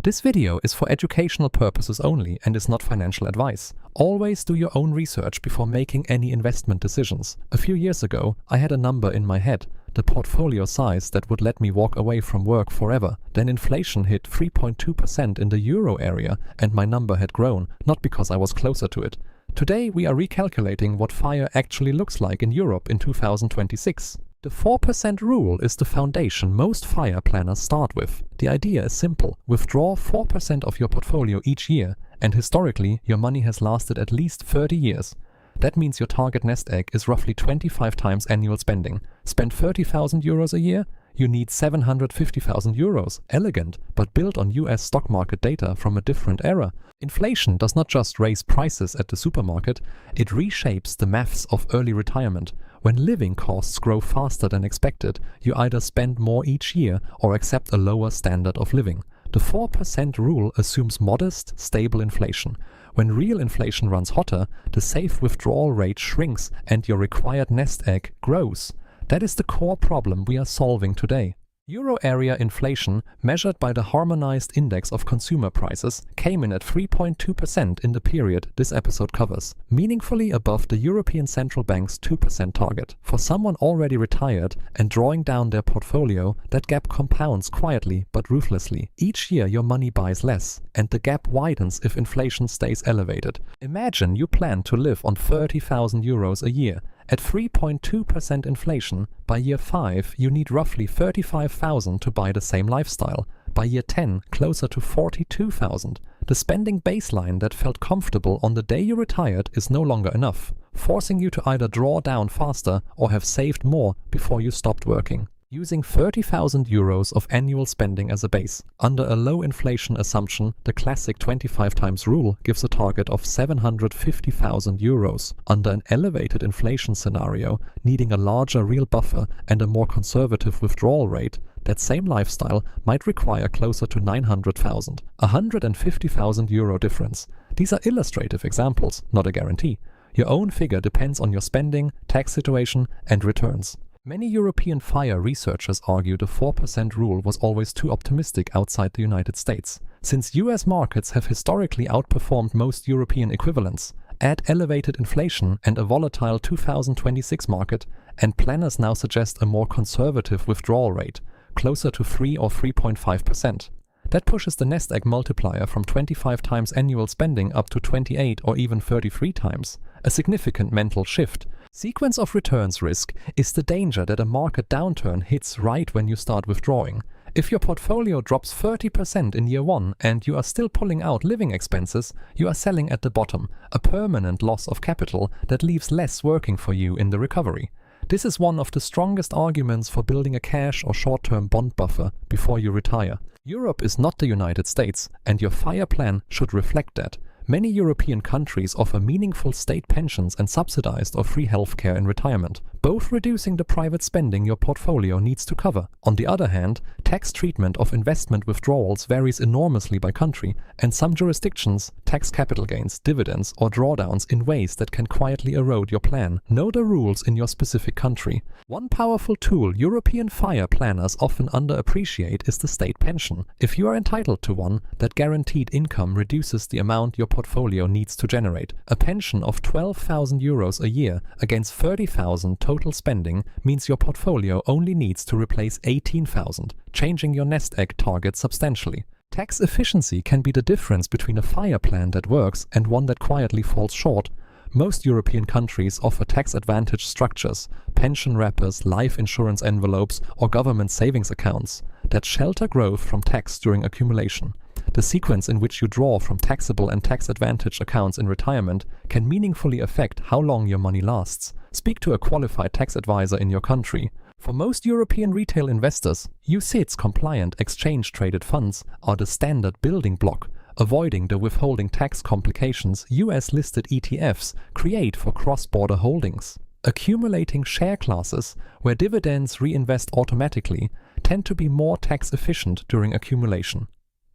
This video is for educational purposes only and is not financial advice. Always do your own research before making any investment decisions. A few years ago, I had a number in my head, the portfolio size that would let me walk away from work forever. Then inflation hit 3.2% in the euro area and my number had grown, not because I was closer to it. Today we are recalculating what FIRE actually looks like in Europe in 2026. The 4% rule is the foundation most FIRE planners start with. The idea is simple. Withdraw 4% of your portfolio each year, and historically your money has lasted at least 30 years. That means your target nest egg is roughly 25 times annual spending. Spend 30,000 euros a year? You need 750,000 euros. Elegant, but built on US stock market data from a different era. Inflation does not just raise prices at the supermarket, it reshapes the maths of early retirement. When living costs grow faster than expected, you either spend more each year or accept a lower standard of living. The 4% rule assumes modest, stable inflation. When real inflation runs hotter, the safe withdrawal rate shrinks and your required nest egg grows. That is the core problem we are solving today. Euro area inflation, measured by the harmonized index of consumer prices, came in at 3.2% in the period this episode covers, meaningfully above the European Central Bank's 2% target. For someone already retired and drawing down their portfolio, that gap compounds quietly but ruthlessly. Each year your money buys less, and the gap widens if inflation stays elevated. Imagine you plan to live on 30,000 euros a year. At 3.2% inflation, by year 5 you need roughly 35,000 to buy the same lifestyle. By year 10, closer to 42,000. The spending baseline that felt comfortable on the day you retired is no longer enough, forcing you to either draw down faster or have saved more before you stopped working. Using 30,000 euros of annual spending as a base, under a low inflation assumption, the classic 25 times rule gives a target of 750,000 euros. Under an elevated inflation scenario, needing a larger real buffer and a more conservative withdrawal rate, that same lifestyle might require closer to 900,000, a 150,000 euro difference. These are illustrative examples, not a guarantee. Your own figure depends on your spending, tax situation, and returns. Many European FIRE researchers argue the 4% rule was always too optimistic outside the United States. Since US markets have historically outperformed most European equivalents, add elevated inflation and a volatile 2026 market, and planners now suggest a more conservative withdrawal rate, closer to 3 or 3.5%. That pushes the nest egg multiplier from 25 times annual spending up to 28 or even 33 times. A significant mental shift. Sequence of returns risk is the danger that a market downturn hits right when you start withdrawing. If your portfolio drops 30% in year 1 and you are still pulling out living expenses, you are selling at the bottom, a permanent loss of capital that leaves less working for you in the recovery. This is one of the strongest arguments for building a cash or short-term bond buffer before you retire. Europe is not the United States, and your FIRE plan should reflect that. Many European countries offer meaningful state pensions and subsidized or free healthcare in retirement, both reducing the private spending your portfolio needs to cover. On the other hand, tax treatment of investment withdrawals varies enormously by country, and some jurisdictions tax capital gains, dividends, or drawdowns in ways that can quietly erode your plan. Know the rules in your specific country. One powerful tool European FIRE planners often underappreciate is the state pension. If you are entitled to one, that guaranteed income reduces the amount your portfolio needs to generate. A pension of 12,000 euros a year against 30,000 total spending means your portfolio only needs to replace 18,000, changing your nest egg target substantially. Tax efficiency can be the difference between a FIRE plan that works and one that quietly falls short. Most European countries offer tax-advantage structures, pension wrappers, life insurance envelopes, or government savings accounts that shelter growth from tax during accumulation. The sequence in which you draw from taxable and tax-advantaged accounts in retirement can meaningfully affect how long your money lasts. Speak to a qualified tax advisor in your country. For most European retail investors, UCITS compliant exchange-traded funds are the standard building block, avoiding the withholding tax complications US-listed ETFs create for cross-border holdings. Accumulating share classes, where dividends reinvest automatically, tend to be more tax efficient during accumulation.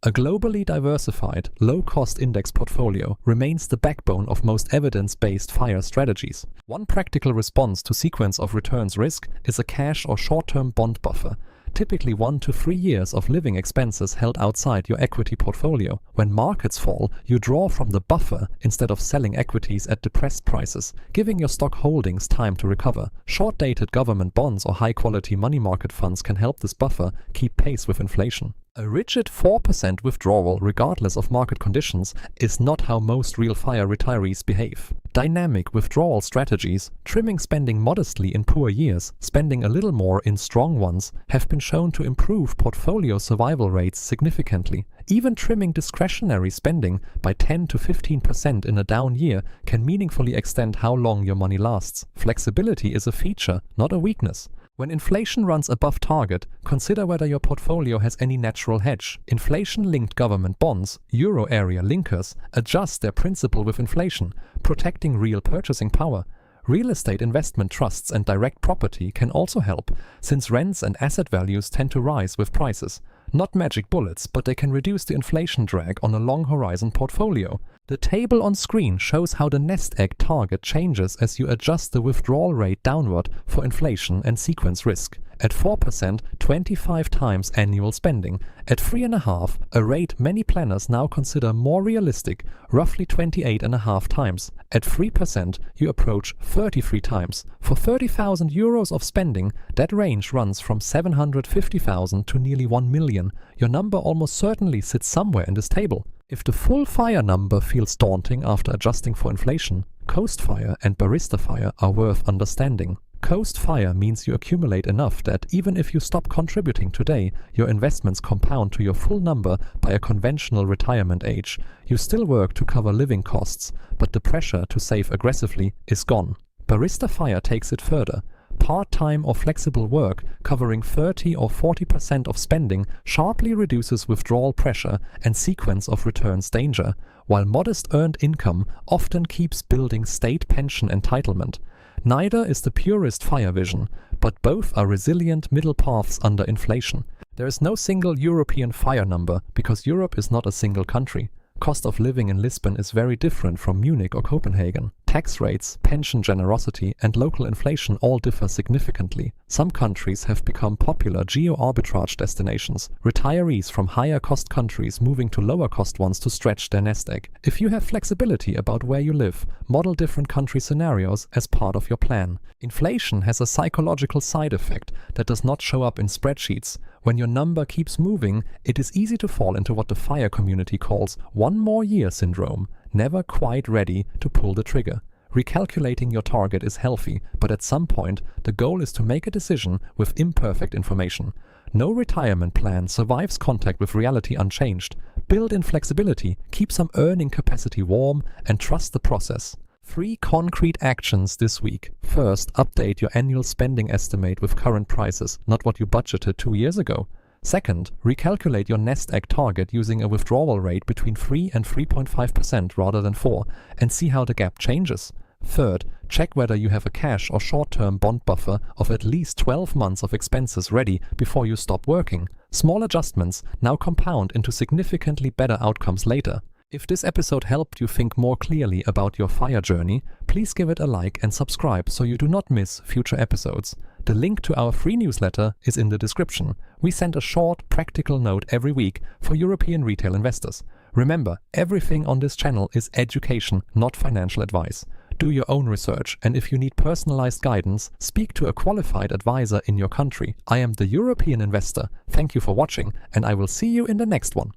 A globally diversified, low-cost index portfolio remains the backbone of most evidence-based FIRE strategies. One practical response to sequence of returns risk is a cash or short-term bond buffer. typically 1 to 3 years of living expenses held outside your equity portfolio. When markets fall, you draw from the buffer instead of selling equities at depressed prices, giving your stock holdings time to recover. Short-dated government bonds or high-quality money market funds can help this buffer keep pace with inflation. A rigid 4% withdrawal, regardless of market conditions, is not how most real FIRE retirees behave. Dynamic withdrawal strategies, trimming spending modestly in poor years, spending a little more in strong ones, have been shown to improve portfolio survival rates significantly. Even trimming discretionary spending by 10 to 15% in a down year can meaningfully extend how long your money lasts. Flexibility is a feature, not a weakness. When inflation runs above target, consider whether your portfolio has any natural hedge. Inflation-linked government bonds, euro area linkers, adjust their principal with inflation, protecting real purchasing power. Real estate investment trusts and direct property can also help, since rents and asset values tend to rise with prices. Not magic bullets, but they can reduce the inflation drag on a long horizon portfolio. The table on screen shows how the nest egg target changes as you adjust the withdrawal rate downward for inflation and sequence risk. At 4%, 25 times annual spending. At 3.5%, a rate many planners now consider more realistic, roughly 28.5 times. At 3%, you approach 33 times. For 30,000 euros of spending, that range runs from 750,000 to nearly 1 million. Your number almost certainly sits somewhere in this table. If the full FIRE number feels daunting after adjusting for inflation, Coast FIRE and Barista FIRE are worth understanding. Coast FIRE means you accumulate enough that even if you stop contributing today, your investments compound to your full number by a conventional retirement age. You still work to cover living costs, but the pressure to save aggressively is gone. Barista FIRE takes it further. Part-time or flexible work covering 30 or 40% of spending sharply reduces withdrawal pressure and sequence of returns danger, while modest earned income often keeps building state pension entitlement. Neither is the purest FIRE vision, but both are resilient middle paths under inflation. There is no single European FIRE number because Europe is not a single country. Cost of living in Lisbon is very different from Munich or Copenhagen. Tax rates, pension generosity, and local inflation all differ significantly. Some countries have become popular geo-arbitrage destinations, retirees from higher-cost countries moving to lower-cost ones to stretch their nest egg. If you have flexibility about where you live, model different country scenarios as part of your plan. Inflation has a psychological side effect that does not show up in spreadsheets. When your number keeps moving, it is easy to fall into what the FIRE community calls one more year syndrome, never quite ready to pull the trigger. Recalculating your target is healthy, but at some point, the goal is to make a decision with imperfect information. No retirement plan survives contact with reality unchanged. Build in flexibility, keep some earning capacity warm, and trust the process. 3 concrete actions this week. First, update your annual spending estimate with current prices, not what you budgeted 2 years ago. Second, recalculate your nest egg target using a withdrawal rate between 3 and 3.5% rather than 4, and see how the gap changes. Third, check whether you have a cash or short-term bond buffer of at least 12 months of expenses ready before you stop working. Small adjustments now compound into significantly better outcomes later. If this episode helped you think more clearly about your FIRE journey, please give it a like and subscribe so you do not miss future episodes. The link to our free newsletter is in the description. We send a short, practical note every week for European retail investors. Remember, everything on this channel is education, not financial advice. Do your own research, and if you need personalized guidance, speak to a qualified advisor in your country. I am the European Investor. Thank you for watching, and I will see you in the next one.